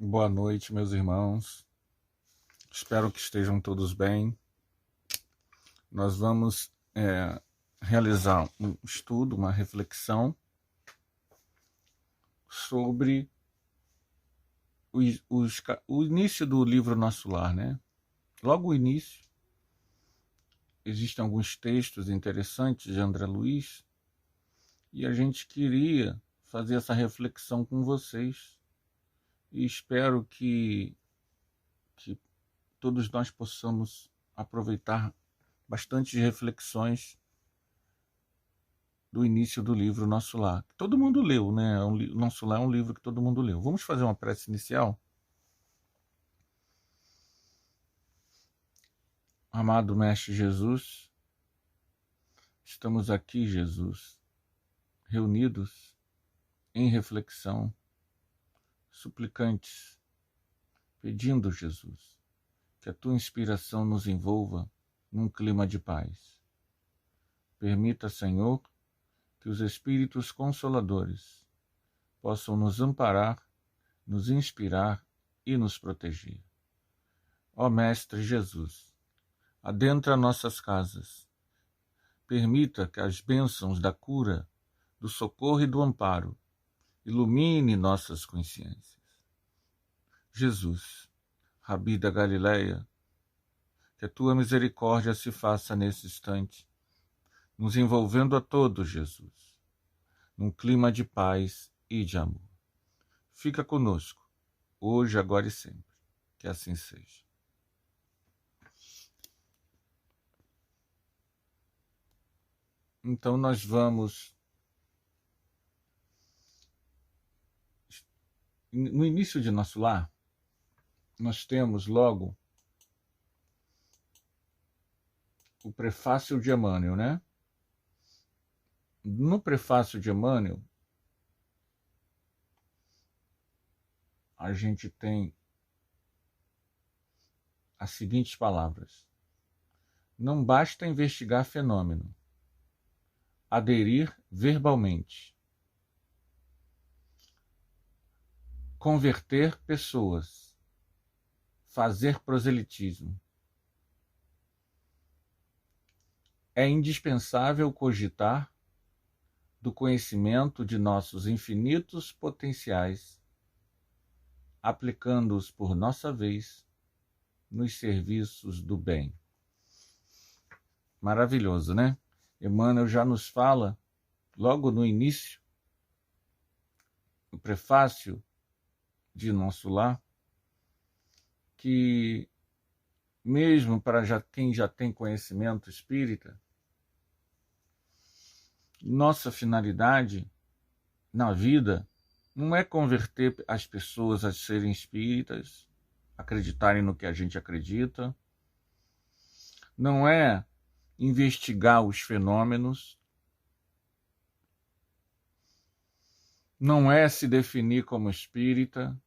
Boa noite, meus irmãos. Espero que estejam todos bem. Nós vamos realizar um estudo, uma reflexão sobre o início do livro Nosso Lar, né? Logo o início, existem alguns textos interessantes de André Luiz e a gente queria fazer essa reflexão com vocês e espero que todos nós possamos aproveitar bastante reflexões do início do livro Nosso Lar. Todo mundo leu, né? Nosso Lar é um livro que todo mundo leu. Vamos fazer uma prece inicial? Amado Mestre Jesus, estamos aqui, Jesus, reunidos em reflexão, suplicantes, pedindo, Jesus, que a tua inspiração nos envolva num clima de paz. Permita, Senhor, que os Espíritos Consoladores possam nos amparar, nos inspirar e nos proteger. Ó Mestre Jesus, adentra nossas casas. Permita que as bênçãos da cura, do socorro e do amparo ilumine nossas consciências. Jesus, Rabi da Galileia, que a tua misericórdia se faça nesse instante, nos envolvendo a todos, Jesus, num clima de paz e de amor. Fica conosco, hoje, agora e sempre. Que assim seja. Então nós vamos, no início de Nosso Lar, nós temos logo o prefácio de Emmanuel, né? No prefácio de Emmanuel, a gente tem as seguintes palavras: não basta investigar fenômeno, aderir verbalmente, converter pessoas, fazer proselitismo. É indispensável cogitar do conhecimento de nossos infinitos potenciais, aplicando-os por nossa vez nos serviços do bem. Maravilhoso, né? Emmanuel já nos fala, logo no início, no prefácio de Nosso Lar, que mesmo para quem já tem conhecimento espírita, nossa finalidade na vida não é converter as pessoas a serem espíritas, acreditarem no que a gente acredita, não é investigar os fenômenos, não é se definir como espírita,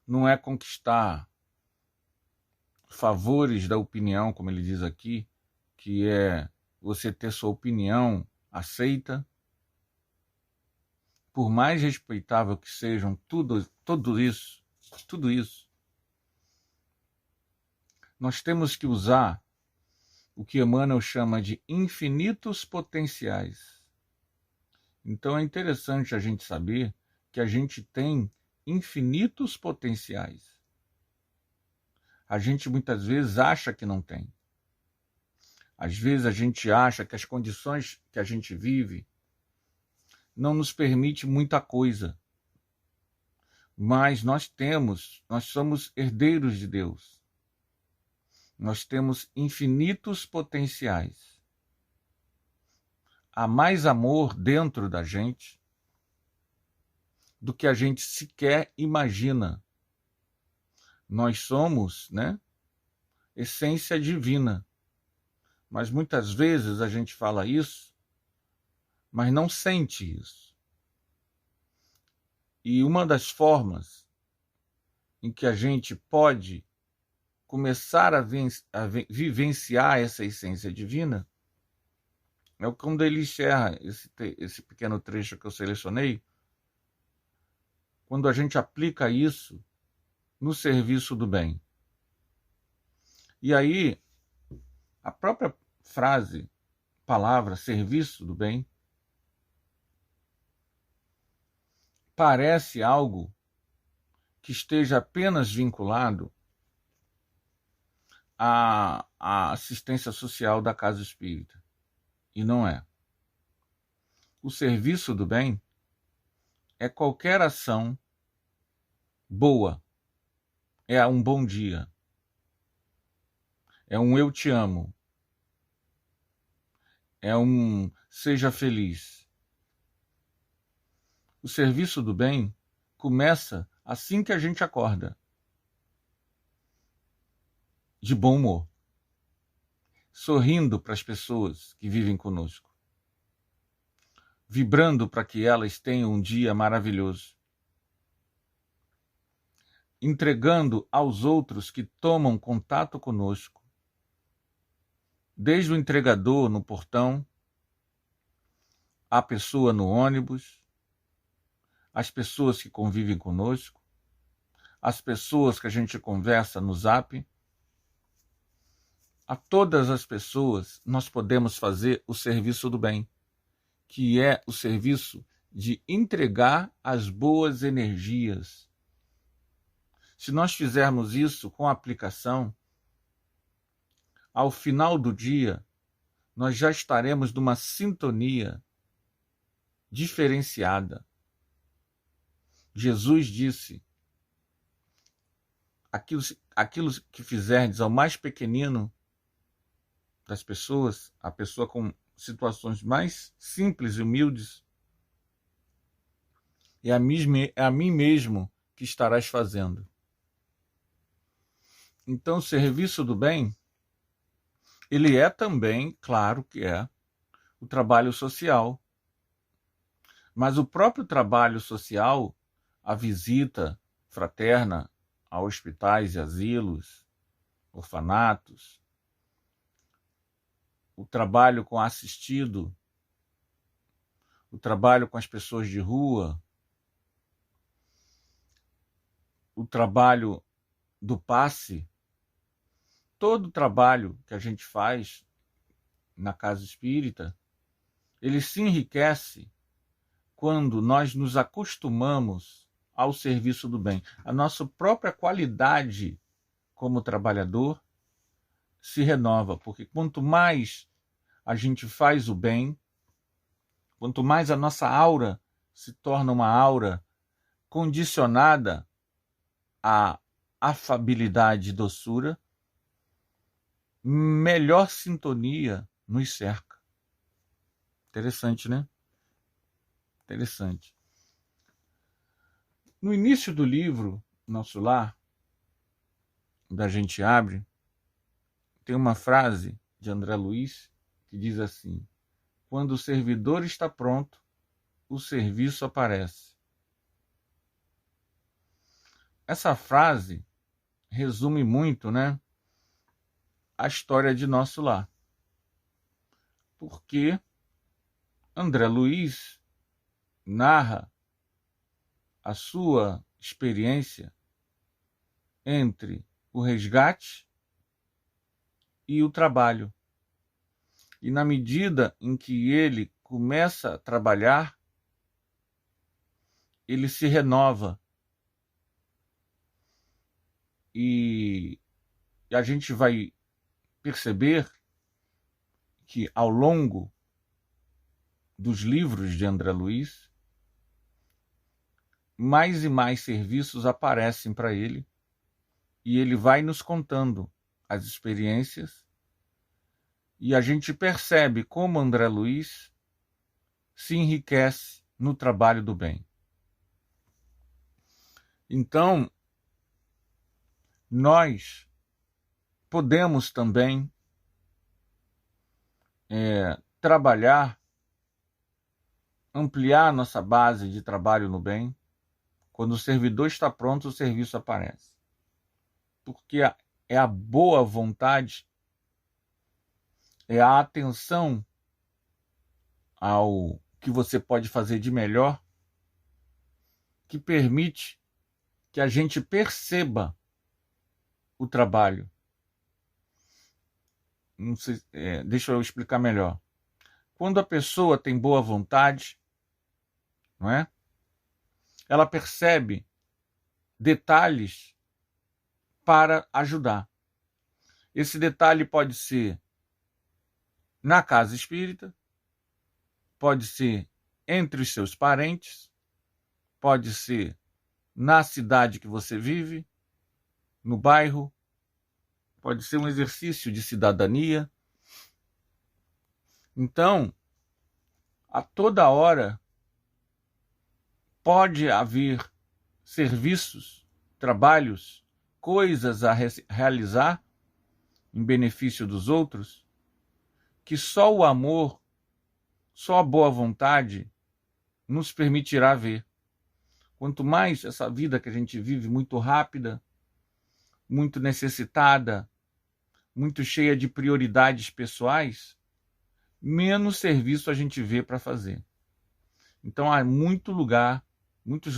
não é conquistar favores da opinião, como ele diz aqui, que é você ter sua opinião aceita, por mais respeitável que sejam tudo isso, nós temos que usar o que Emmanuel chama de infinitos potenciais. Então é interessante a gente saber que a gente tem infinitos potenciais. A gente muitas vezes acha que não tem. Às vezes a gente acha que as condições que a gente vive não nos permite muita coisa. Mas nós somos herdeiros de Deus. Nós temos infinitos potenciais. Há mais amor dentro da gente do que a gente sequer imagina. Nós somos, né, essência divina. Mas muitas vezes a gente fala isso, mas não sente isso. E uma das formas em que a gente pode começar a vivenciar essa essência divina é quando ele encerra esse pequeno trecho que eu selecionei, quando a gente aplica isso no serviço do bem. E aí, a própria frase, palavra, serviço do bem, parece algo que esteja apenas vinculado à assistência social da casa espírita. E não é. O serviço do bem é qualquer ação boa. É um bom dia. É um eu te amo. É um seja feliz. O serviço do bem começa assim que a gente acorda. De bom humor. Sorrindo para as pessoas que vivem conosco. Vibrando para que elas tenham um dia maravilhoso. Entregando aos outros que tomam contato conosco, desde o entregador no portão, a pessoa no ônibus, as pessoas que convivem conosco, as pessoas que a gente conversa no Zap. A todas as pessoas nós podemos fazer o serviço do bem, que é o serviço de entregar as boas energias. Se nós fizermos isso com aplicação, ao final do dia, nós já estaremos numa sintonia diferenciada. Jesus disse, aquilo que fizerdes ao mais pequenino das pessoas, a pessoa com situações mais simples e humildes, é a mim mesmo que estarás fazendo. Então, o serviço do bem, ele é também, claro que é, o trabalho social. Mas o próprio trabalho social, a visita fraterna a hospitais e asilos, orfanatos, o trabalho com assistido, o trabalho com as pessoas de rua, o trabalho do passe, todo o trabalho que a gente faz na casa espírita, ele se enriquece quando nós nos acostumamos ao serviço do bem. A nossa própria qualidade como trabalhador se renova, porque quanto mais a gente faz o bem, quanto mais a nossa aura se torna uma aura condicionada à afabilidade e doçura, melhor sintonia nos cerca. Interessante, né? Interessante. No início do livro, Nosso Lar, da Gente Abre, tem uma frase de André Luiz que diz assim: quando o servidor está pronto, o serviço aparece. Essa frase resume muito, né, a história de Nosso Lar. Porque André Luiz narra a sua experiência entre o resgate e o trabalho. E na medida em que ele começa a trabalhar, ele se renova. E a gente vai perceber que ao longo dos livros de André Luiz, mais e mais serviços aparecem para ele e ele vai nos contando as experiências e a gente percebe como André Luiz se enriquece no trabalho do bem. Então, nós podemos também trabalhar, ampliar nossa base de trabalho no bem. Quando o servidor está pronto, o serviço aparece. Porque é a boa vontade, é a atenção ao que você pode fazer de melhor que permite que a gente perceba o trabalho. Não sei, deixa eu explicar melhor. Quando a pessoa tem boa vontade, não é? Ela percebe detalhes para ajudar. Esse detalhe pode ser na casa espírita, pode ser entre os seus parentes, pode ser na cidade que você vive, no bairro, pode ser um exercício de cidadania. Então, a toda hora pode haver serviços, trabalhos, coisas a realizar em benefício dos outros, que só o amor, só a boa vontade nos permitirá ver. Quanto mais essa vida que a gente vive muito rápida, muito necessitada, muito cheia de prioridades pessoais, menos serviço a gente vê para fazer. Então há muitos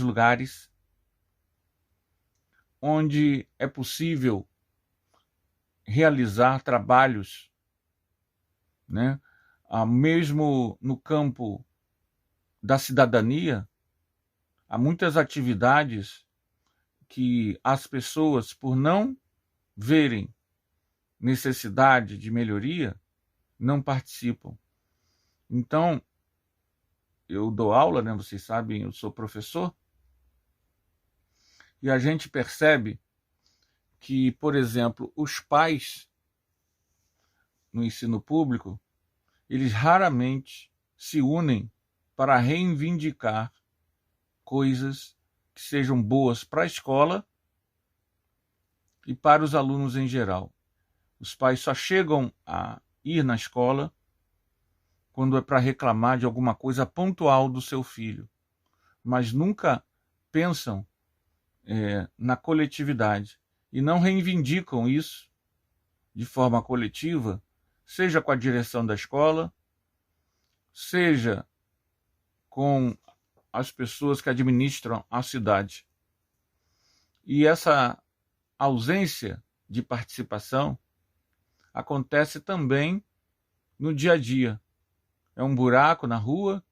lugares onde é possível realizar trabalhos, né? Mesmo no campo da cidadania, há muitas atividades que as pessoas, por não verem necessidade de melhoria, não participam. Então, eu dou aula, né? Vocês sabem, eu sou professor, e a gente percebe que, por exemplo, os pais no ensino público, eles raramente se unem para reivindicar coisas que sejam boas para a escola e para os alunos em geral. Os pais só chegam a ir na escola quando é para reclamar de alguma coisa pontual do seu filho, mas nunca pensam na coletividade e não reivindicam isso de forma coletiva, seja com a direção da escola, seja com as pessoas que administram a cidade. E essa ausência de participação acontece também no dia a dia. É um buraco na rua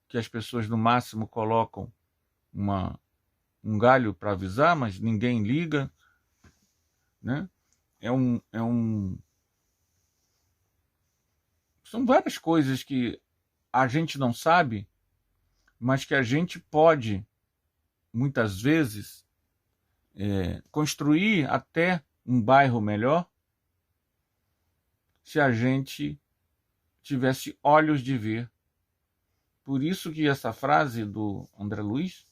que as pessoas no máximo colocam um galho para avisar, mas ninguém liga, né? São várias coisas que a gente não sabe, mas que a gente pode, muitas vezes, construir até um bairro melhor se a gente tivesse olhos de ver. Por isso que essa frase do André Luiz,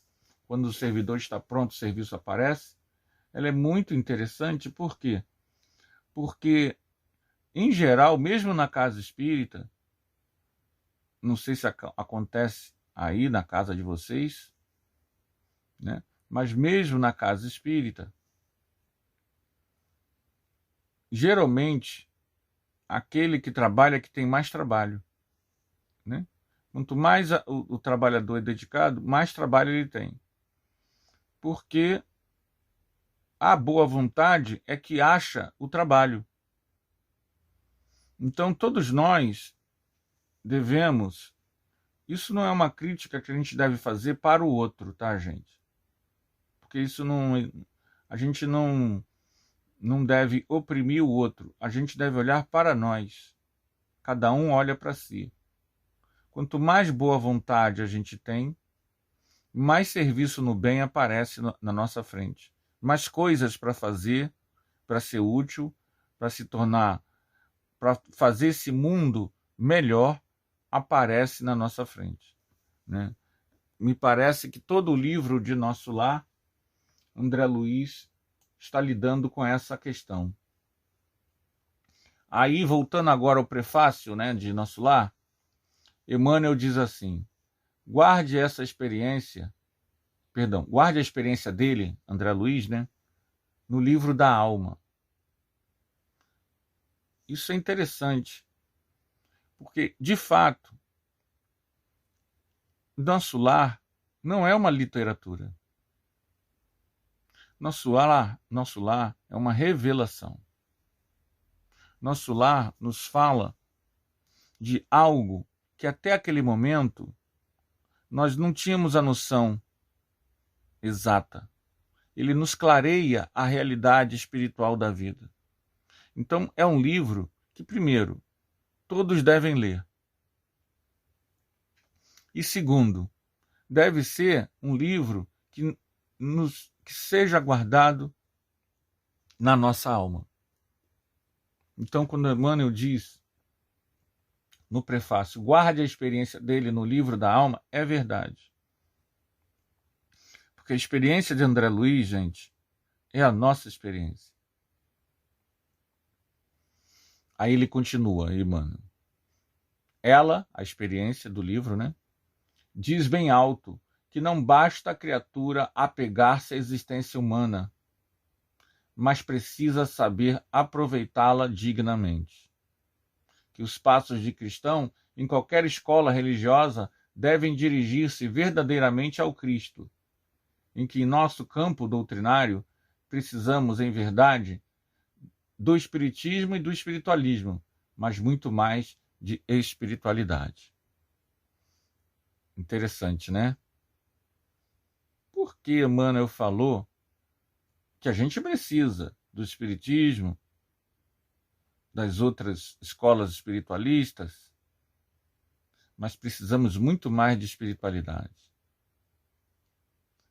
quando o servidor está pronto, o serviço aparece, ela é muito interessante. Por quê? Porque, em geral, mesmo na casa espírita, não sei se acontece aí na casa de vocês, né? Mas mesmo na casa espírita, geralmente, aquele que trabalha é que tem mais trabalho, né? Quanto mais o trabalhador é dedicado, mais trabalho ele tem. Porque a boa vontade é que acha o trabalho. Então, todos nós devemos... Isso não é uma crítica que a gente deve fazer para o outro, tá, gente? Porque isso não... A gente não deve oprimir o outro. A gente deve olhar para nós. Cada um olha para si. Quanto mais boa vontade a gente tem, mais serviço no bem aparece na nossa frente. Mais coisas para fazer, para ser útil, para se tornar, para fazer esse mundo melhor, aparece na nossa frente, né? Me parece que todo o livro de Nosso Lar, André Luiz está lidando com essa questão. Aí, voltando agora ao prefácio, né, de Nosso Lar, Emmanuel diz assim: guarde a experiência dele, André Luiz, né, no livro da alma. Isso é interessante, porque, de fato, Nosso Lar não é uma literatura. Nosso lar é uma revelação. Nosso lar nos fala de algo que até aquele momento nós não tínhamos a noção exata. Ele nos clareia a realidade espiritual da vida. Então, é um livro que, primeiro, todos devem ler. E, segundo, deve ser um livro que seja guardado na nossa alma. Então, quando Emmanuel diz no prefácio, guarde a experiência dele no livro da alma, é verdade. Porque a experiência de André Luiz, gente, é a nossa experiência. Aí ele continua, Emmanuel. Ela, a experiência do livro, né, diz bem alto que não basta a criatura apegar-se à existência humana, mas precisa saber aproveitá-la dignamente. Que os passos de cristão, em qualquer escola religiosa, devem dirigir-se verdadeiramente ao Cristo, em que em nosso campo doutrinário precisamos, em verdade, do espiritismo e do espiritualismo, mas muito mais de espiritualidade. Interessante, né? Por que Emmanuel falou que a gente precisa do espiritismo, das outras escolas espiritualistas, mas precisamos muito mais de espiritualidade.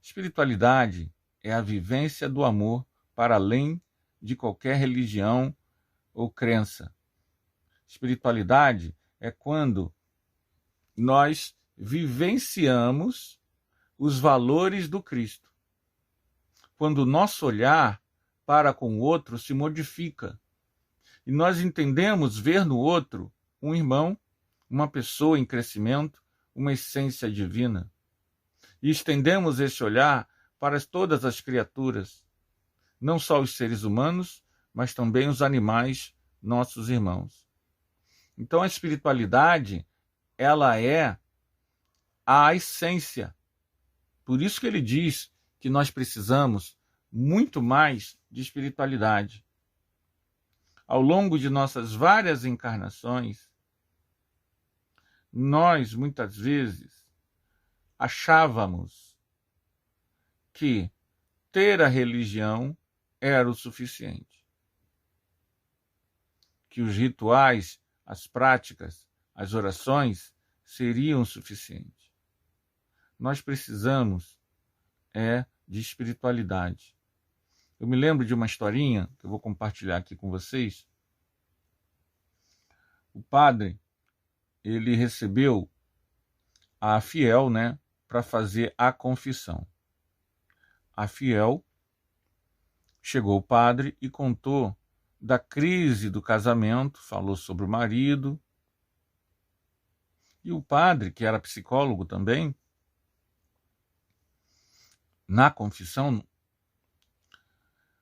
Espiritualidade é a vivência do amor para além de qualquer religião ou crença. Espiritualidade é quando nós vivenciamos os valores do Cristo. Quando o nosso olhar para com o outro se modifica e nós entendemos ver no outro um irmão, uma pessoa em crescimento, uma essência divina. E estendemos esse olhar para todas as criaturas, não só os seres humanos, mas também os animais, nossos irmãos. Então a espiritualidade, ela é a essência. Por isso que ele diz que nós precisamos muito mais de espiritualidade. Ao longo de nossas várias encarnações, nós muitas vezes achávamos que ter a religião era o suficiente. Que os rituais, as práticas, as orações seriam o suficiente. Nós precisamos de espiritualidade. Eu me lembro de uma historinha que eu vou compartilhar aqui com vocês. O padre, ele recebeu a fiel, né, para fazer a confissão. A fiel chegou ao padre e contou da crise do casamento, falou sobre o marido. E o padre, que era psicólogo também, na confissão,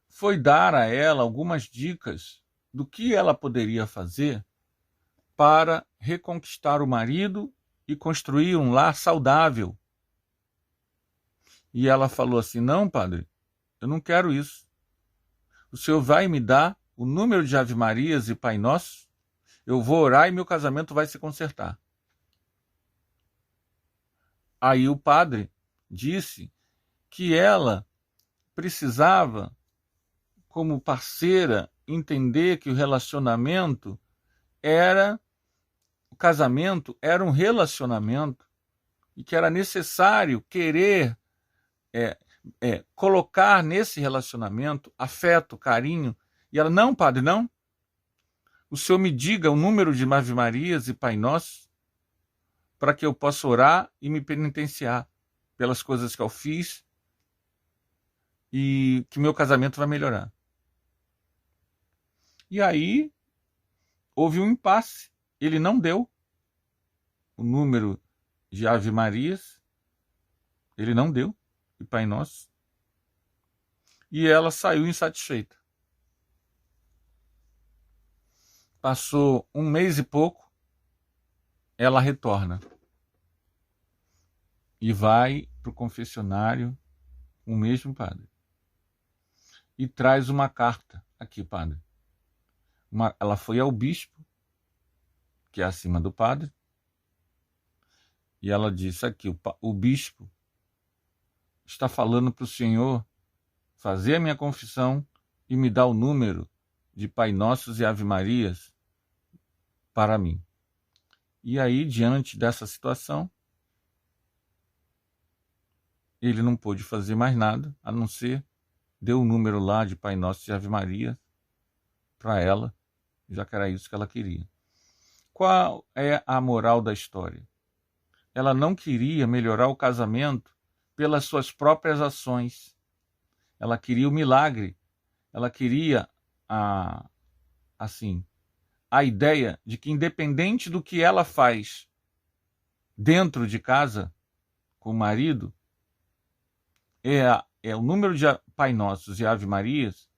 foi dar a ela algumas dicas do que ela poderia fazer para reconquistar o marido e construir um lar saudável. E ela falou assim, não, padre, eu não quero isso. O senhor vai me dar o número de Ave Marias e Pai Nosso, eu vou orar e meu casamento vai se consertar. Aí o padre disse que ela precisava, como parceira, entender que o casamento era um relacionamento e que era necessário querer colocar nesse relacionamento afeto, carinho. E ela, não, padre, não. O senhor me diga o número de Ave Marias e Pai Nosso para que eu possa orar e me penitenciar pelas coisas que eu fiz e que meu casamento vai melhorar. E aí houve um impasse. Ele não deu o número de Ave Marias, ele não deu, e Pai Nosso. E ela saiu insatisfeita. Passou um mês e pouco, ela retorna. e vai para o confessionário com o mesmo padre. E traz uma carta. Aqui, padre. Ela foi ao bispo, que é acima do padre, e ela disse aqui, o bispo está falando para o senhor fazer a minha confissão e me dar o número de Pai Nossos e Ave Marias para mim. E aí, diante dessa situação, ele não pôde fazer mais nada, a não ser deu o número lá de Pai Nosso e Ave Maria para ela, já que era isso que ela queria. Qual é a moral da história? Ela não queria melhorar o casamento pelas suas próprias ações. Ela queria o milagre. Ela queria a ideia de que, independente do que ela faz dentro de casa com o marido, é o número de Pai Nossos e Ave Marias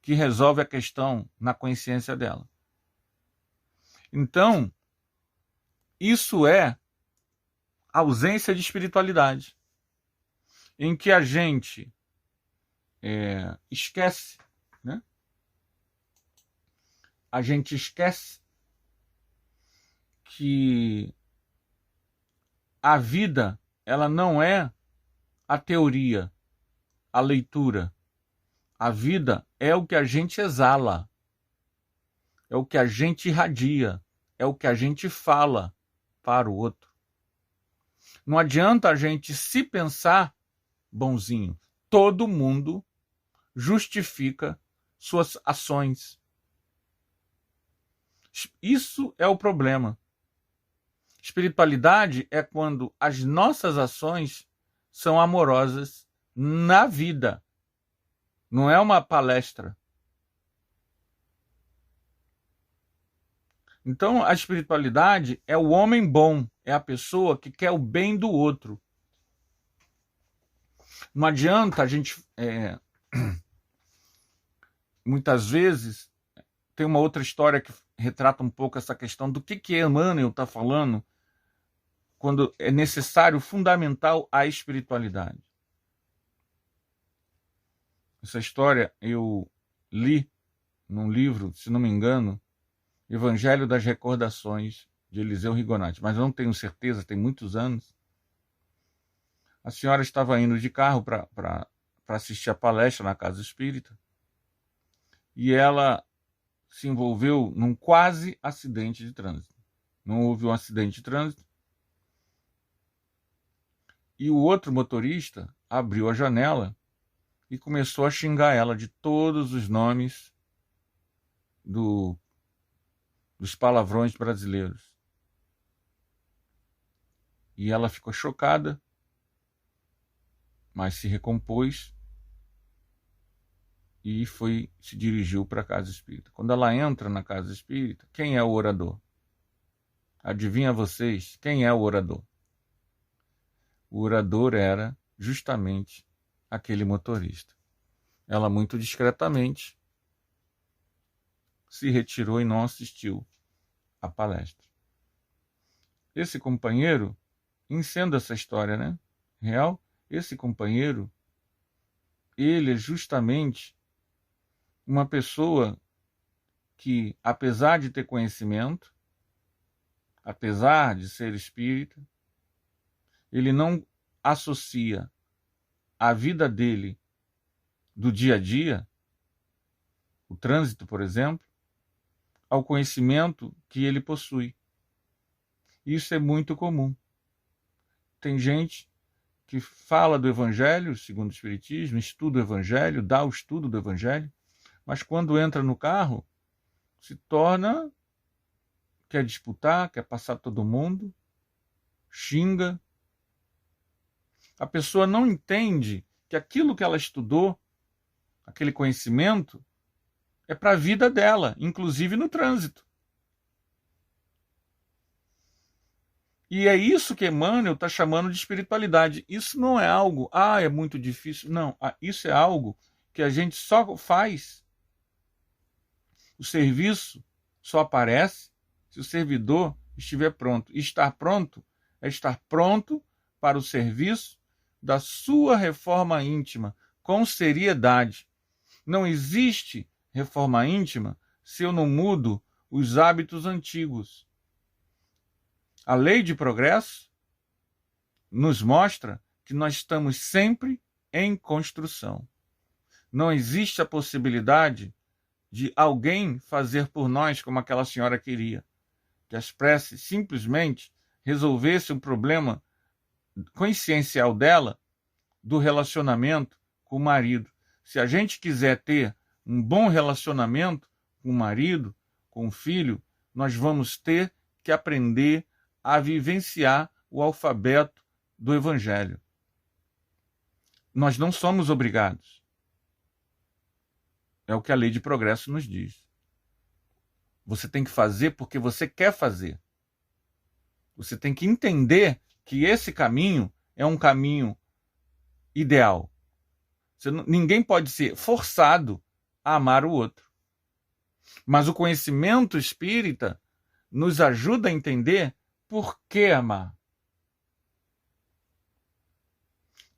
que resolve a questão na consciência dela. Então, isso é ausência de espiritualidade, em que a gente esquece, né? A gente esquece que a vida, ela não é a teoria, a leitura. A vida é o que a gente exala, é o que a gente irradia, é o que a gente fala para o outro. Não adianta a gente se pensar bonzinho. Todo mundo justifica suas ações. Isso é o problema. Espiritualidade é quando as nossas ações são amorosas na vida. Não é uma palestra. Então, a espiritualidade é o homem bom, é a pessoa que quer o bem do outro. Não adianta a gente... muitas vezes, tem uma outra história que retrata um pouco essa questão do que Emmanuel está falando quando é necessário, fundamental, a espiritualidade. Essa história eu li num livro, se não me engano, Evangelho das Recordações, de Eliseu Rigonati, mas eu não tenho certeza, tem muitos anos. A senhora estava indo de carro para assistir a palestra na Casa Espírita e ela se envolveu num quase acidente de trânsito. Não houve um acidente de trânsito. E o outro motorista abriu a janela e começou a xingar ela de todos os nomes dos palavrões brasileiros. E ela ficou chocada, mas se recompôs e se dirigiu para a Casa Espírita. Quando ela entra na Casa Espírita, quem é o orador? Adivinha vocês, quem é o orador? O orador era justamente aquele motorista. Ela, muito discretamente, se retirou e não assistiu à palestra. Esse companheiro, sendo essa história, né, real, esse companheiro, ele é justamente uma pessoa que, apesar de ter conhecimento, apesar de ser espírita, ele não associa a vida dele do dia a dia, o trânsito, por exemplo, ao conhecimento que ele possui. Isso é muito comum. Tem gente que fala do Evangelho, segundo o Espiritismo, estuda o Evangelho, dá o estudo do Evangelho, mas quando entra no carro, se torna, quer disputar, quer passar todo mundo, xinga. A pessoa não entende que aquilo que ela estudou, aquele conhecimento, é para a vida dela, inclusive no trânsito. E é isso que Emmanuel está chamando de espiritualidade. Isso não é algo, é muito difícil. Não, isso é algo que a gente só faz. O serviço só aparece se o servidor estiver pronto. E estar pronto é estar pronto para o serviço da sua reforma íntima, com seriedade. Não existe reforma íntima se eu não mudo os hábitos antigos. A lei de progresso nos mostra que nós estamos sempre em construção. Não existe a possibilidade de alguém fazer por nós como aquela senhora queria, que as preces simplesmente resolvessem o problema consciencial dela do relacionamento com o marido. Se a gente quiser ter um bom relacionamento com o marido, com o filho, nós vamos ter que aprender a vivenciar o alfabeto do Evangelho. Nós não somos obrigados. É o que a lei de progresso nos diz. Você tem que fazer porque você quer fazer. Você tem que entender que esse caminho é um caminho ideal. Ninguém pode ser forçado a amar o outro. Mas o conhecimento espírita nos ajuda a entender por que amar.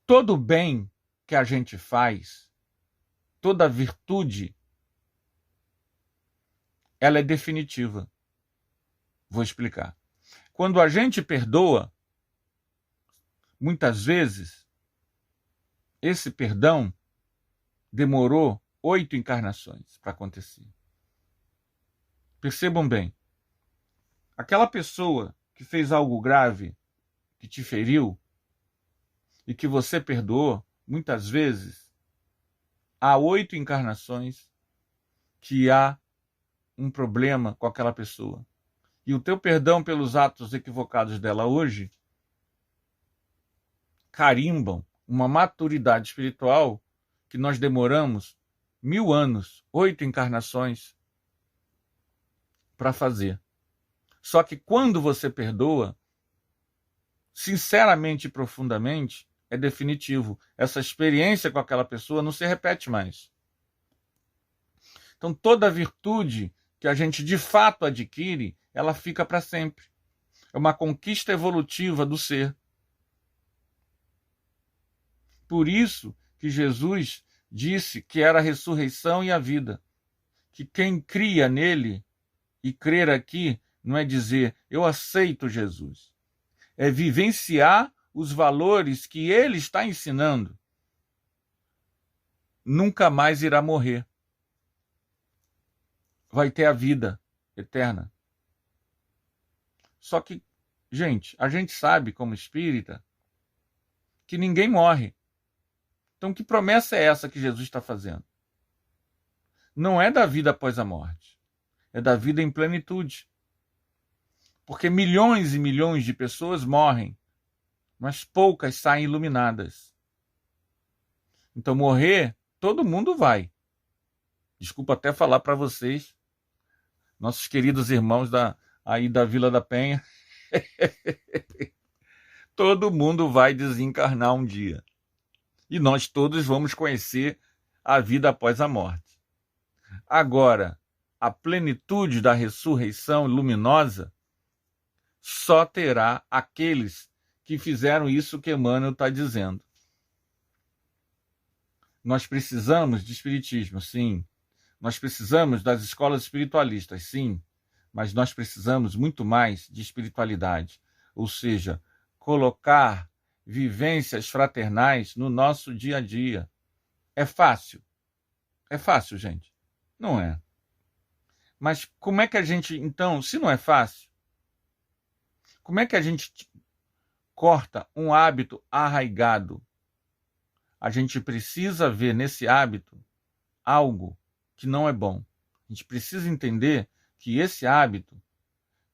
Todo bem que a gente faz, toda virtude, ela é definitiva. Vou explicar. Quando a gente perdoa, muitas vezes, esse perdão demorou 8 encarnações para acontecer. Percebam bem, aquela pessoa que fez algo grave, que te feriu, e que você perdoou, muitas vezes, há 8 encarnações que há um problema com aquela pessoa. E o teu perdão pelos atos equivocados dela hoje carimbam uma maturidade espiritual que nós demoramos 1000 anos, 8 encarnações para fazer. Só que quando você perdoa, sinceramente e profundamente, é definitivo. Essa experiência com aquela pessoa não se repete mais. Então, toda virtude que a gente de fato adquire, ela fica para sempre. É uma conquista evolutiva do ser. Por isso que Jesus disse que era a ressurreição e a vida. Que quem cria nele e crer aqui não é dizer eu aceito Jesus. É vivenciar os valores que ele está ensinando. Nunca mais irá morrer. Vai ter a vida eterna. Só que, gente, a gente sabe como espírita que ninguém morre. Então, que promessa é essa que Jesus está fazendo? Não é da vida após a morte. É da vida em plenitude. Porque milhões e milhões de pessoas morrem, mas poucas saem iluminadas. Então, morrer, todo mundo vai. Desculpa até falar para vocês, nossos queridos irmãos aí da Vila da Penha. Todo mundo vai desencarnar um dia. E nós todos vamos conhecer a vida após a morte. Agora, a plenitude da ressurreição luminosa só terá aqueles que fizeram isso que Emmanuel está dizendo. Nós precisamos de espiritismo, sim. Nós precisamos das escolas espiritualistas, sim. Mas nós precisamos muito mais de espiritualidade. Ou seja, colocar vivências fraternais no nosso dia a dia. É fácil? É fácil, gente? Não é. Mas como é que a gente, então, se não é fácil, como é que a gente corta um hábito arraigado? A gente precisa ver nesse hábito algo que não é bom. A gente precisa entender que esse hábito,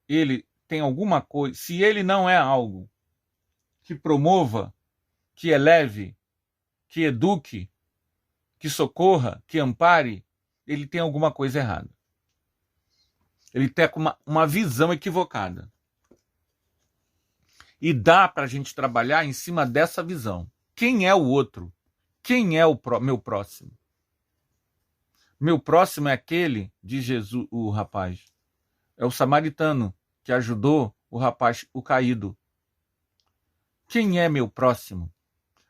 ele tem alguma coisa, se ele não é algo que promova, que eleve, que eduque, que socorra, que ampare, ele tem alguma coisa errada. Ele tem uma visão equivocada. E dá para a gente trabalhar em cima dessa visão. Quem é o outro? Quem é meu próximo? Meu próximo é aquele, diz Jesus, o rapaz. É o samaritano que ajudou o rapaz, o caído. Quem é meu próximo?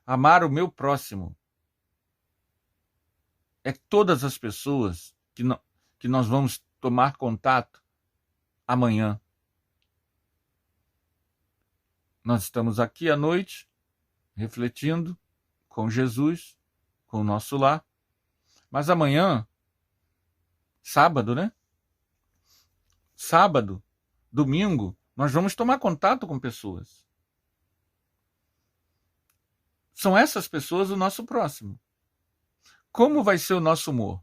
Amar o meu próximo é todas as pessoas que nós vamos tomar contato amanhã. Nós estamos aqui à noite, refletindo com Jesus, com o nosso lar. Mas amanhã, sábado, né? Sábado, domingo, nós vamos tomar contato com pessoas. São essas pessoas o nosso próximo. Como vai ser o nosso humor?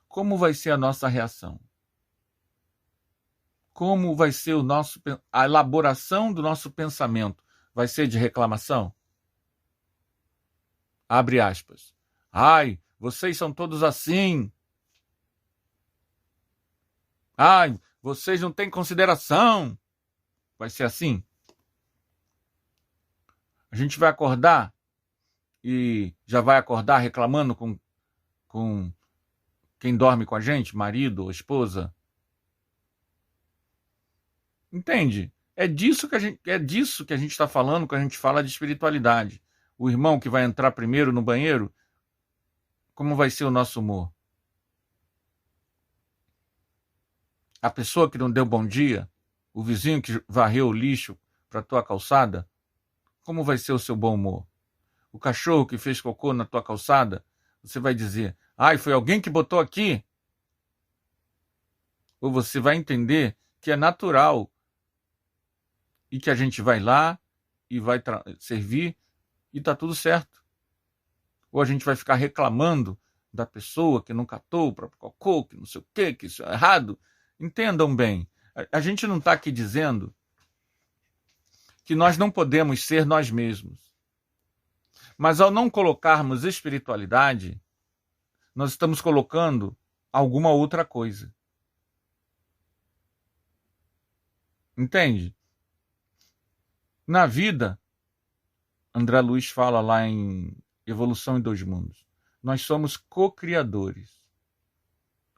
Como vai ser a nossa reação? Como vai ser a elaboração do nosso pensamento? Vai ser de reclamação? Abre aspas. Ai, vocês são todos assim. Ai, vocês não têm consideração. Vai ser assim? A gente vai acordar e já vai acordar reclamando com quem dorme com a gente, marido ou esposa. Entende? É disso que a gente está falando quando a gente fala de espiritualidade. O irmão que vai entrar primeiro no banheiro, como vai ser o nosso humor? A pessoa que não deu bom dia, o vizinho que varreu o lixo para a tua calçada, como vai ser o seu bom humor? O cachorro que fez cocô na tua calçada, você vai dizer, ai, foi alguém que botou aqui? Ou você vai entender que é natural e que a gente vai lá e vai servir e está tudo certo. Ou a gente vai ficar reclamando da pessoa que não catou o próprio cocô, que não sei o quê, que isso é errado. Entendam bem, a gente não está aqui dizendo que nós não podemos ser nós mesmos. Mas ao não colocarmos espiritualidade, nós estamos colocando alguma outra coisa. Entende? Na vida, André Luiz fala lá em Evolução em Dois Mundos, nós somos co-criadores.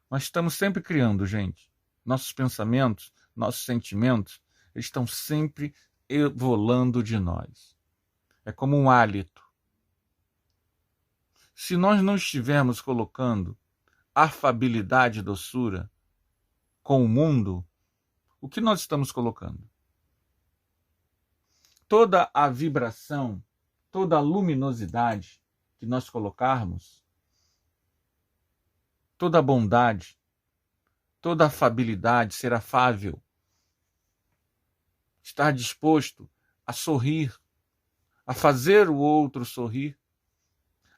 Nós estamos sempre criando, gente. Nossos pensamentos, nossos sentimentos, eles estão sempre evoluindo de nós. É como um hálito. Se nós não estivermos colocando afabilidade e doçura com o mundo, o que nós estamos colocando? Toda a vibração, toda a luminosidade que nós colocarmos, toda a bondade, toda a afabilidade, ser afável, estar disposto a sorrir, a fazer o outro sorrir,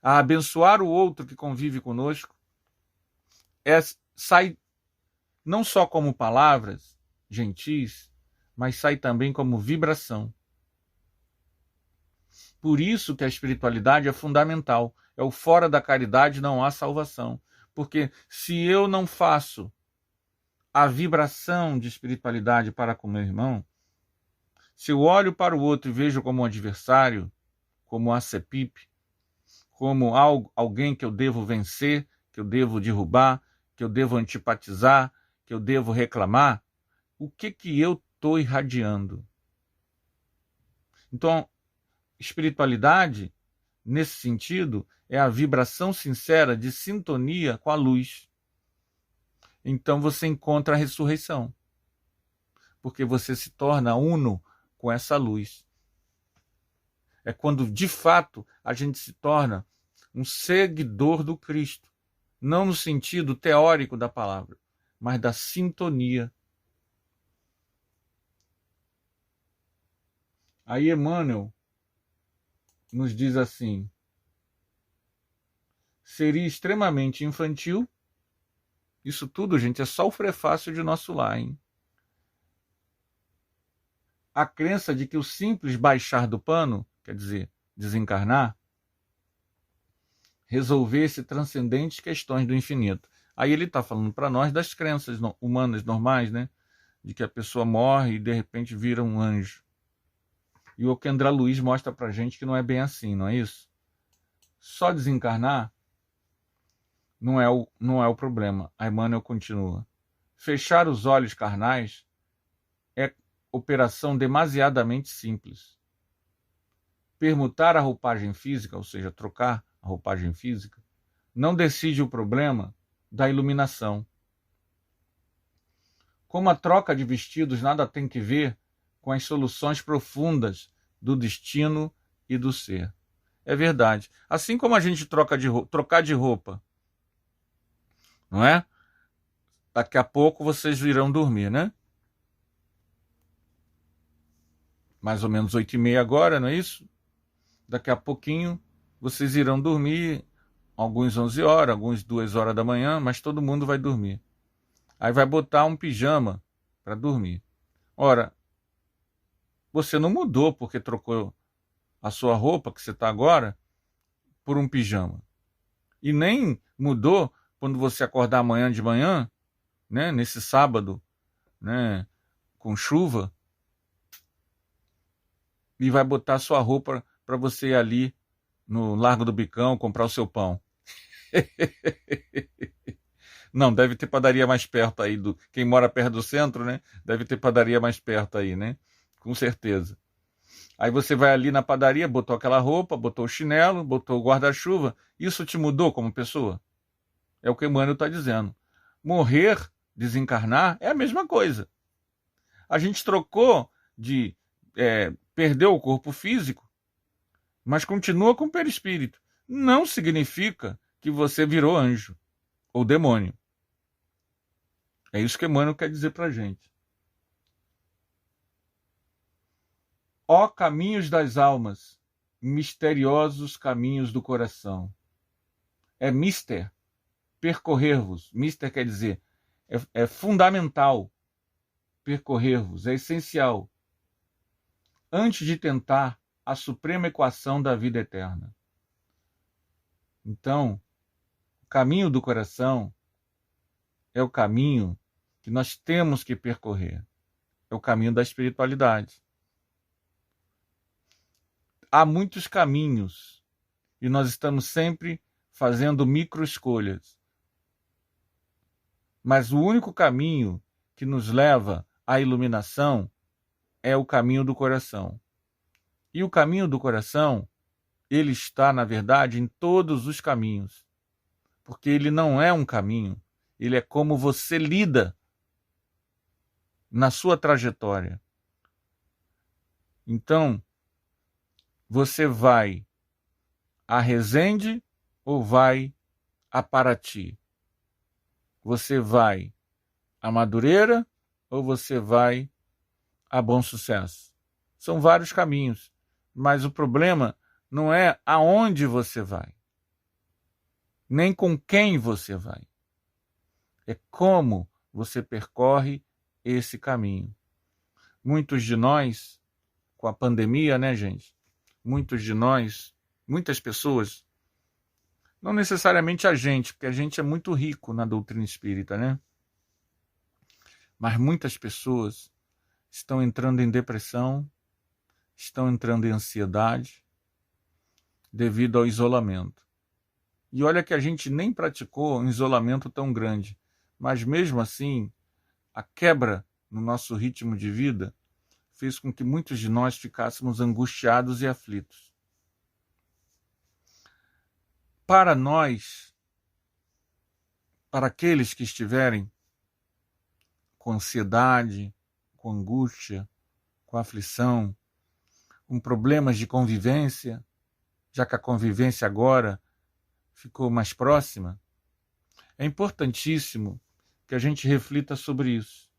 a abençoar o outro que convive conosco, sai não só como palavras gentis, mas sai também como vibração. Por isso que a espiritualidade é fundamental. É o fora da caridade não há salvação. Porque se eu não faço a vibração de espiritualidade para com meu irmão, se eu olho para o outro e vejo como um adversário, como um acepipe, como alguém que eu devo vencer, que eu devo derrubar, que eu devo antipatizar, que eu devo reclamar, o que eu estou irradiando? Então, espiritualidade, nesse sentido, é a vibração sincera de sintonia com a luz. Então você encontra a ressurreição, porque você se torna uno com essa luz. É quando, de fato, a gente se torna um seguidor do Cristo, não no sentido teórico da palavra, mas da sintonia. Aí Emmanuel nos diz assim: seria extremamente infantil, isso tudo, gente, é só o prefácio de Nosso Lar, hein? A crença de que o simples baixar do pano, quer dizer, desencarnar, resolvesse transcendentes questões do infinito. Aí ele está falando para nós das crenças humanas normais, né? De que a pessoa morre e de repente vira um anjo. E o que André Luiz mostra para a gente que não é bem assim, não é isso? Só desencarnar não é o problema. A Emmanuel continua. Fechar os olhos carnais é operação demasiadamente simples. permutar a roupagem física, ou seja, trocar a roupagem física, não decide o problema da iluminação. Como a troca de vestidos nada tem que ver com as soluções profundas do destino e do ser. É verdade. Assim como a gente trocar de roupa, não é? Daqui a pouco vocês irão dormir, né? Mais ou menos 8h30 agora, não é isso? Daqui a pouquinho vocês irão dormir, alguns 11 horas, alguns 2 horas da manhã, mas todo mundo vai dormir. Aí vai botar um pijama para dormir. Ora, você não mudou porque trocou a sua roupa que você está agora por um pijama. E nem mudou quando você acordar amanhã de manhã, né, nesse sábado, né, com chuva, e vai botar a sua roupa para você ir ali no Largo do Bicão comprar o seu pão. Não, deve ter padaria mais perto aí do... Quem mora perto do centro, né? Deve ter padaria mais perto aí, né? Com certeza. Aí você vai ali na padaria, botou aquela roupa, botou o chinelo, botou o guarda-chuva. Isso te mudou como pessoa? É o que Emmanuel está dizendo. Morrer, desencarnar, é a mesma coisa. A gente trocou de... perdeu o corpo físico, mas continua com o perispírito. Não significa que você virou anjo ou demônio. É isso que Emmanuel quer dizer para a gente. Ó caminhos das almas, misteriosos caminhos do coração. É mister, percorrer-vos. Mister quer dizer, é fundamental percorrer-vos, é essencial. Antes de tentar a suprema equação da vida eterna. Então, o caminho do coração é o caminho que nós temos que percorrer. É o caminho da espiritualidade. Há muitos caminhos e nós estamos sempre fazendo micro-escolhas. Mas o único caminho que nos leva à iluminação é o caminho do coração. E o caminho do coração, ele está, na verdade, em todos os caminhos. Porque ele não é um caminho, ele é como você lida na sua trajetória. Então, você vai a Resende ou vai a Paraty? Você vai a Madureira ou você vai a Bom Sucesso? São vários caminhos, mas o problema não é aonde você vai, nem com quem você vai. É como você percorre esse caminho. Muitos de nós, com a pandemia, né, gente? Muitos de nós, muitas pessoas, não necessariamente a gente, porque a gente é muito rico na doutrina espírita, né? Mas muitas pessoas estão entrando em depressão, estão entrando em ansiedade devido ao isolamento. E olha que a gente nem praticou um isolamento tão grande, mas mesmo assim, a quebra no nosso ritmo de vida fez com que muitos de nós ficássemos angustiados e aflitos. Para nós, para aqueles que estiverem com ansiedade, com angústia, com aflição, com problemas de convivência, já que a convivência agora ficou mais próxima, é importantíssimo que a gente reflita sobre isso.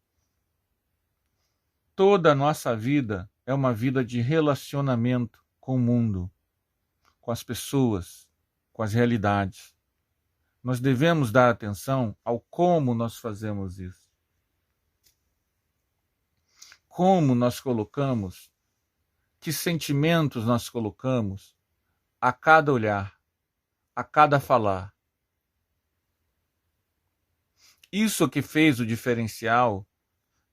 Toda a nossa vida é uma vida de relacionamento com o mundo, com as pessoas, com as realidades. Nós devemos dar atenção ao como nós fazemos isso. Como nós colocamos, que sentimentos nós colocamos a cada olhar, a cada falar. Isso que fez o diferencial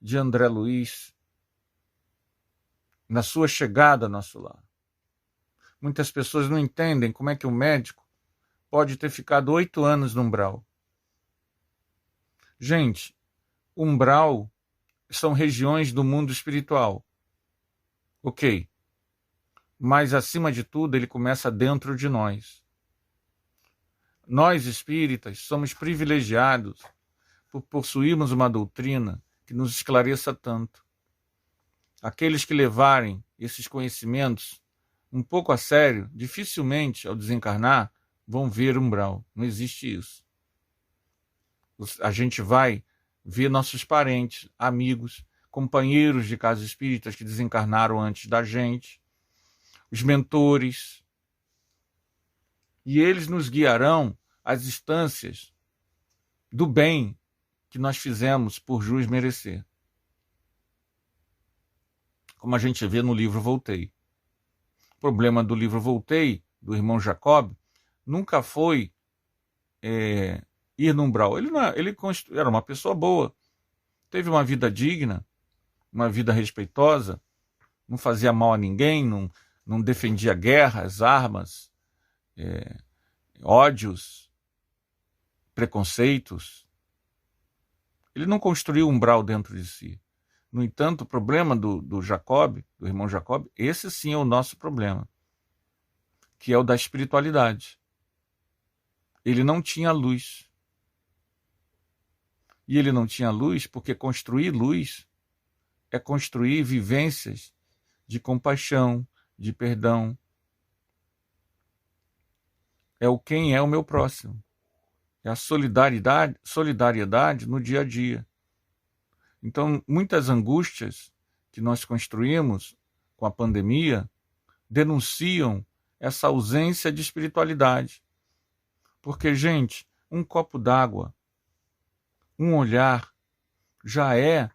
de André Luiz na sua chegada ao nosso lar. Muitas pessoas não entendem como é que o médico pode ter ficado 8 anos no umbral. Gente, umbral são regiões do mundo espiritual. Ok. mas acima de tudo ele começa dentro de nós. Nós espíritas somos privilegiados por possuirmos uma doutrina que nos esclareça tanto. Aqueles que levarem esses conhecimentos um pouco a sério, dificilmente, ao desencarnar, vão ver umbral. Não existe isso. A gente vai ver nossos parentes, amigos, companheiros de casas espíritas que desencarnaram antes da gente, os mentores, e eles nos guiarão às instâncias do bem que nós fizemos por jus merecer. Como a gente vê no livro Voltei. O problema do livro Voltei, do irmão Jacob, nunca foi ir no umbral. Ele era uma pessoa boa, teve uma vida digna, uma vida respeitosa, não fazia mal a ninguém, não defendia guerras, armas, ódios, preconceitos. Ele não construiu um umbral dentro de si. No entanto, o problema do Jacob, do irmão Jacob, esse sim é o nosso problema, que é o da espiritualidade. Ele não tinha luz. E ele não tinha luz porque construir luz é construir vivências de compaixão, de perdão. É o quem é o meu próximo. É a solidariedade no dia a dia. Então, muitas angústias que nós construímos com a pandemia denunciam essa ausência de espiritualidade. Porque, gente, um copo d'água, um olhar, já é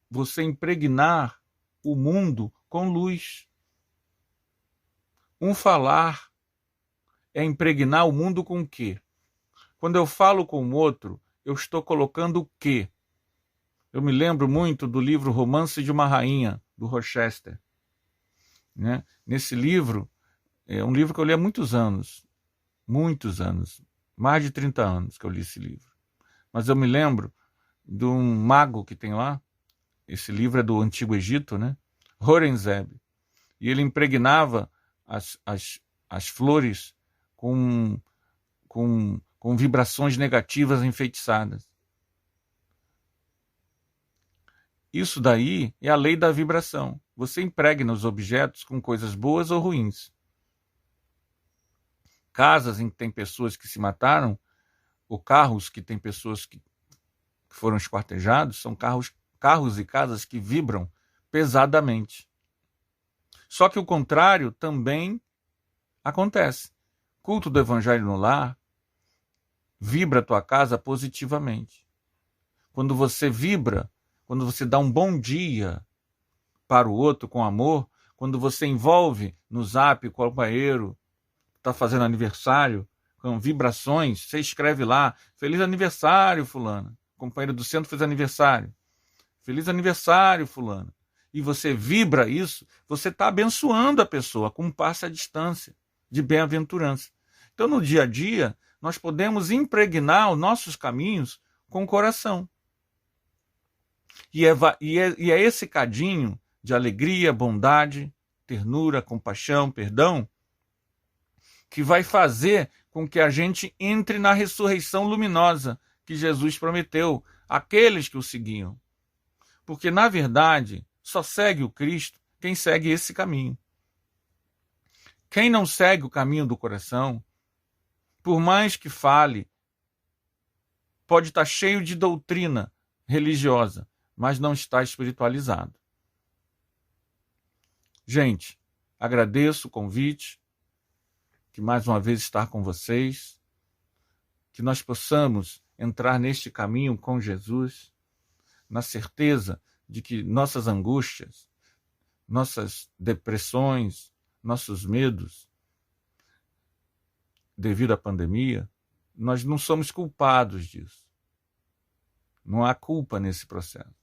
você impregnar o mundo com luz. Um falar é impregnar o mundo com o quê? Quando eu falo com o outro, eu estou colocando o quê? Eu me lembro muito do livro Romance de uma Rainha, do Rochester. Né? Nesse livro, é um livro que eu li há muitos anos, mais de 30 anos que eu li esse livro. Mas eu me lembro de um mago que tem lá, esse livro é do Antigo Egito, né? Horenzeb, e ele impregnava as flores com vibrações negativas enfeitiçadas. Isso daí é a lei da vibração. Você impregna os objetos com coisas boas ou ruins. Casas em que tem pessoas que se mataram, ou carros que tem pessoas que foram esquartejados, são carros e casas que vibram pesadamente. Só que o contrário também acontece. Culto do Evangelho no lar vibra a tua casa positivamente. Quando você vibra, quando você dá um bom dia para o outro com amor, quando você envolve no zap o companheiro que está fazendo aniversário, com vibrações, você escreve lá, feliz aniversário, fulano. O companheiro do centro fez aniversário. Feliz aniversário, fulano. E você vibra isso, você está abençoando a pessoa com um passo à distância de bem-aventurança. Então, no dia a dia, nós podemos impregnar os nossos caminhos com o coração. E é esse cadinho de alegria, bondade, ternura, compaixão, perdão, que vai fazer com que a gente entre na ressurreição luminosa que Jesus prometeu àqueles que o seguiam. Porque, na verdade, só segue o Cristo quem segue esse caminho. Quem não segue o caminho do coração, por mais que fale, pode estar cheio de doutrina religiosa, mas não está espiritualizado. Gente, agradeço o convite, que mais uma vez estar com vocês, que nós possamos entrar neste caminho com Jesus, na certeza de que nossas angústias, nossas depressões, nossos medos, devido à pandemia, nós não somos culpados disso. Não há culpa nesse processo.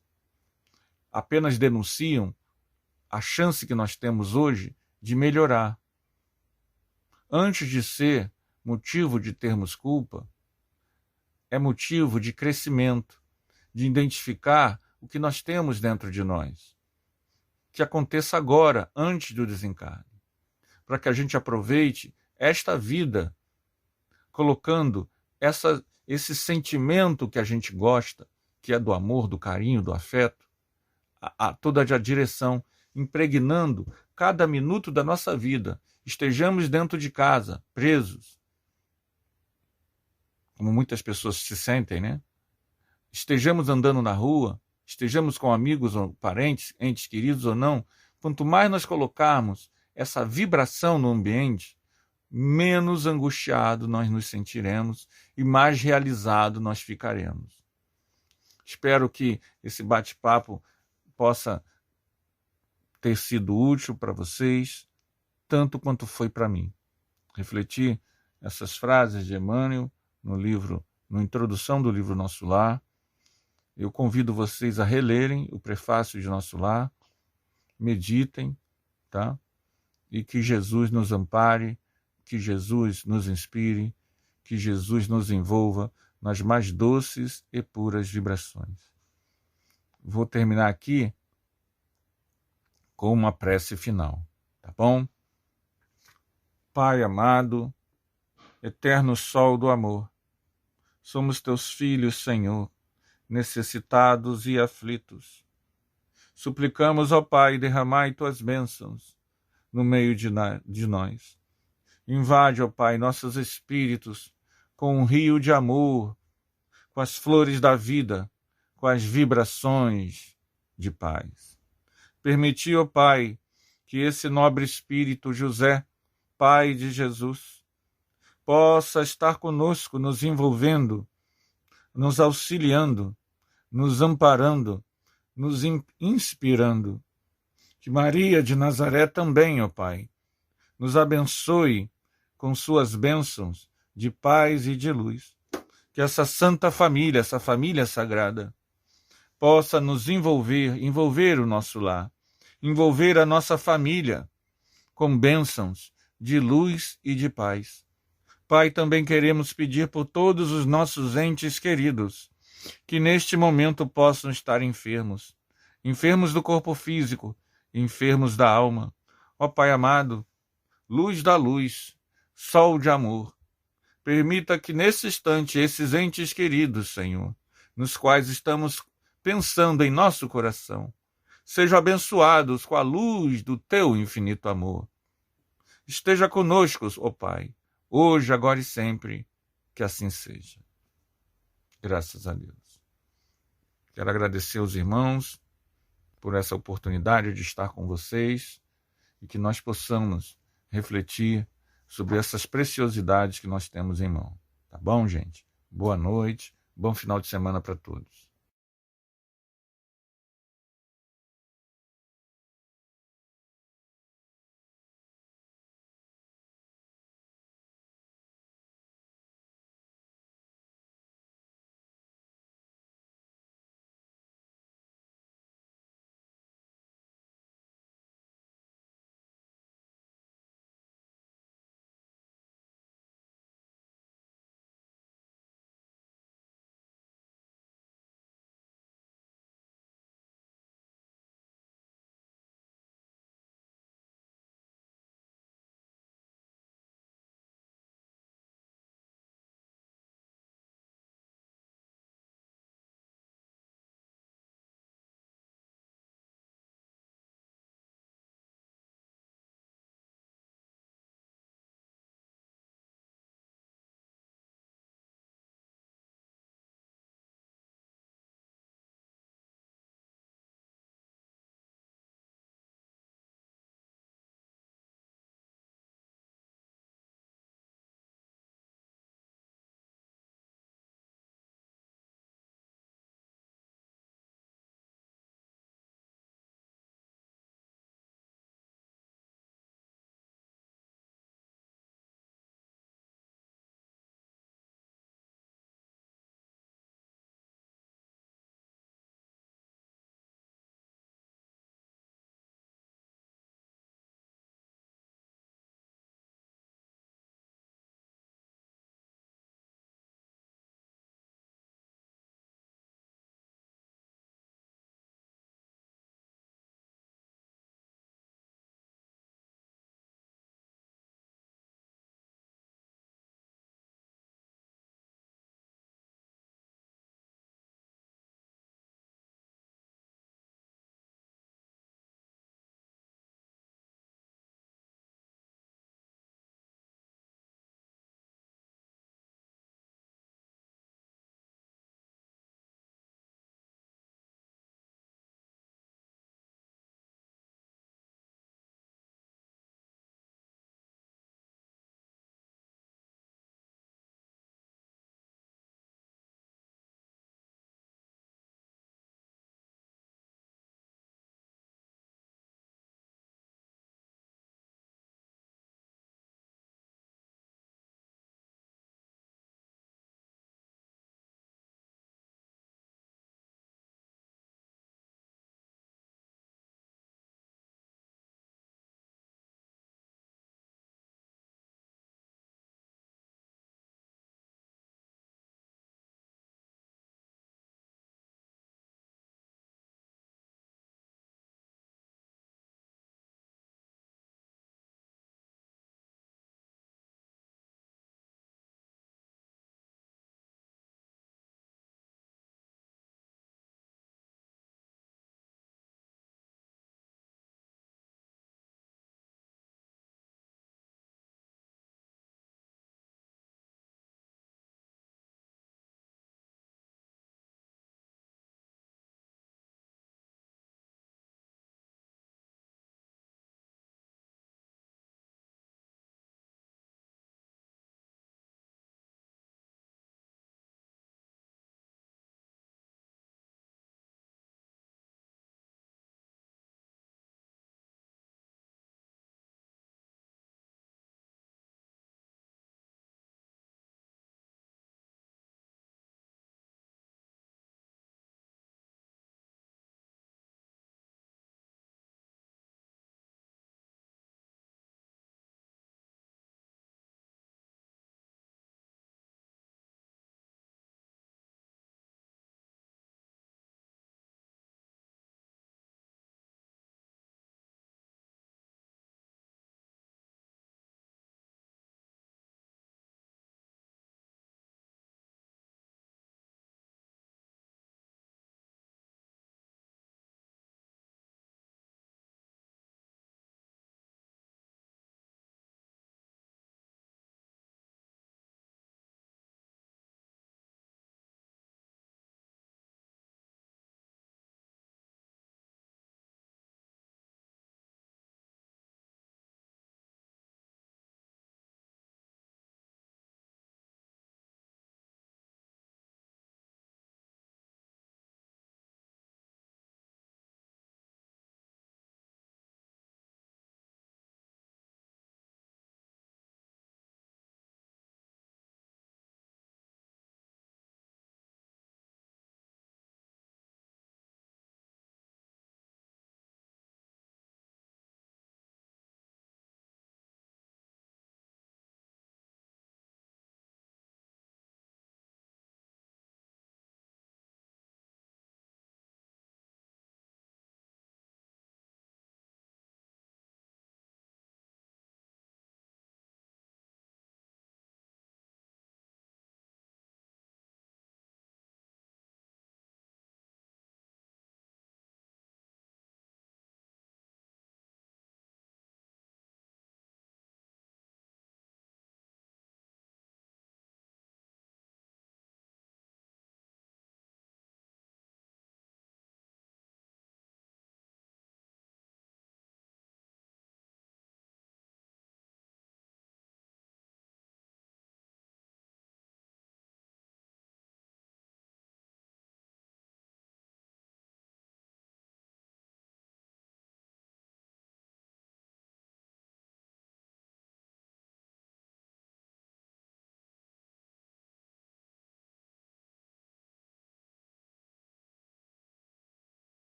Apenas denunciam a chance que nós temos hoje de melhorar. Antes de ser motivo de termos culpa, é motivo de crescimento, de identificar o que nós temos dentro de nós. Que aconteça agora, antes do desencarne. para que a gente aproveite esta vida, colocando esse sentimento que a gente gosta, que é do amor, do carinho, do afeto, toda a direção, impregnando cada minuto da nossa vida. Estejamos dentro de casa, presos, como muitas pessoas se sentem, né? Estejamos andando na rua, estejamos com amigos ou parentes, entes queridos ou não, quanto mais nós colocarmos essa vibração no ambiente, menos angustiado nós nos sentiremos e mais realizado nós ficaremos. Espero que esse bate-papo possa ter sido útil para vocês, tanto quanto foi para mim. Refletir essas frases de Emmanuel na introdução do livro Nosso Lar. Eu convido vocês a relerem o prefácio de Nosso Lar, meditem, tá? E que Jesus nos ampare, que Jesus nos inspire, que Jesus nos envolva nas mais doces e puras vibrações. Vou terminar aqui com uma prece final, tá bom? Pai amado, eterno sol do amor, somos teus filhos, Senhor, necessitados e aflitos. Suplicamos, ó Pai, derramai tuas bênçãos no meio de nós. Invade, ó Pai, nossos espíritos com um rio de amor, com as flores da vida, com as vibrações de paz. Permiti, ó Pai, que esse nobre espírito José, Pai de Jesus, possa estar conosco, nos envolvendo, nos auxiliando, nos amparando, nos inspirando. Que Maria de Nazaré também, ó Pai, nos abençoe com suas bênçãos de paz e de luz. Que essa santa família, essa família sagrada, possa nos envolver o nosso lar, envolver a nossa família com bênçãos de luz e de paz. Pai, também queremos pedir por todos os nossos entes queridos, que neste momento possam estar enfermos, enfermos do corpo físico, enfermos da alma. Ó Pai amado, luz da luz, sol de amor, permita que nesse instante esses entes queridos, Senhor, nos quais estamos pensando em nosso coração, sejam abençoados com a luz do teu infinito amor. Esteja conosco, ó Pai, hoje, agora e sempre, que assim seja. Graças a Deus. Quero agradecer aos irmãos por essa oportunidade de estar com vocês e que nós possamos refletir sobre essas preciosidades que nós temos em mão. Tá bom, gente? Boa noite, bom final de semana para todos.